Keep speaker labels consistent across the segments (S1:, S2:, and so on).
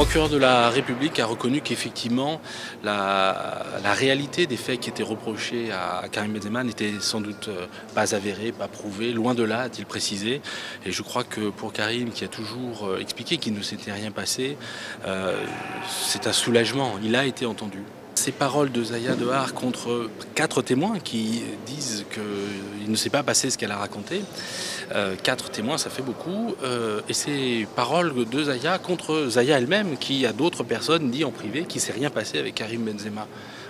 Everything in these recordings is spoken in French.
S1: procureur de la République a reconnu qu'effectivement la réalité des faits qui étaient reprochés à Karim Benzema n'était sans doute pas avérée, pas prouvée, loin de là, a-t-il précisé. Et je crois que pour Karim, qui a toujours expliqué qu'il ne s'était rien passé, c'est un soulagement, il a été entendu. Ces paroles de Zaya Dehar contre 4 témoins qui disent qu'il ne s'est pas passé ce qu'elle a raconté, 4 témoins, ça fait beaucoup, et ces paroles de Zaya contre Zaya elle-même, qui à d'autres personnes dit en privé qu'il ne s'est rien passé avec Karim Benzema.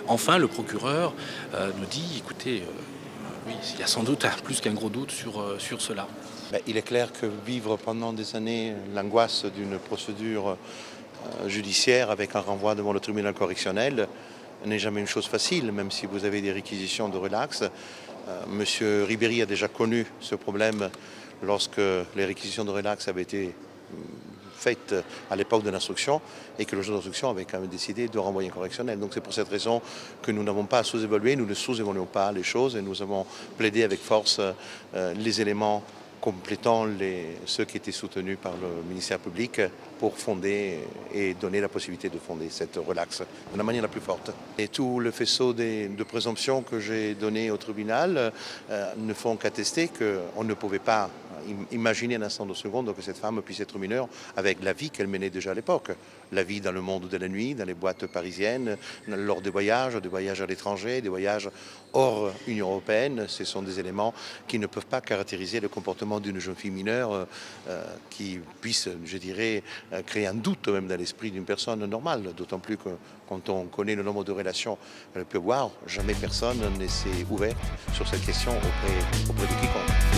S1: Enfin, le procureur nous dit, écoutez, oui, il y a sans doute plus qu'un gros doute sur cela.
S2: Il est clair que vivre pendant des années l'angoisse d'une procédure judiciaire avec un renvoi devant le tribunal correctionnel n'est jamais une chose facile, même si vous avez des réquisitions de relax. Monsieur Ribéry a déjà connu ce problème lorsque les réquisitions de relax avaient été faites à l'époque de l'instruction et que le juge d'instruction avait quand même décidé de renvoyer un correctionnel. Donc c'est pour cette raison que nous n'avons pas à sous-évaluer, nous ne sous-évaluons pas les choses et nous avons plaidé avec force les éléments complétant ceux qui étaient soutenus par le ministère public pour fonder et donner la possibilité de fonder cette relaxe de la manière la plus forte. Et tout le faisceau de présomptions que j'ai donné au tribunal ne font qu'attester qu'on ne pouvait pas imaginer un instant de seconde que cette femme puisse être mineure avec la vie qu'elle menait déjà à l'époque. La vie dans le monde de la nuit, dans les boîtes parisiennes, lors des voyages à l'étranger, des voyages hors Union européenne. Ce sont des éléments qui ne peuvent pas caractériser le comportement d'une jeune fille mineure qui puisse, je dirais, créer un doute même dans l'esprit d'une personne normale. D'autant plus que quand on connaît le nombre de relations qu'elle peut avoir, jamais personne ne s'est ouvert sur cette question auprès de quiconque.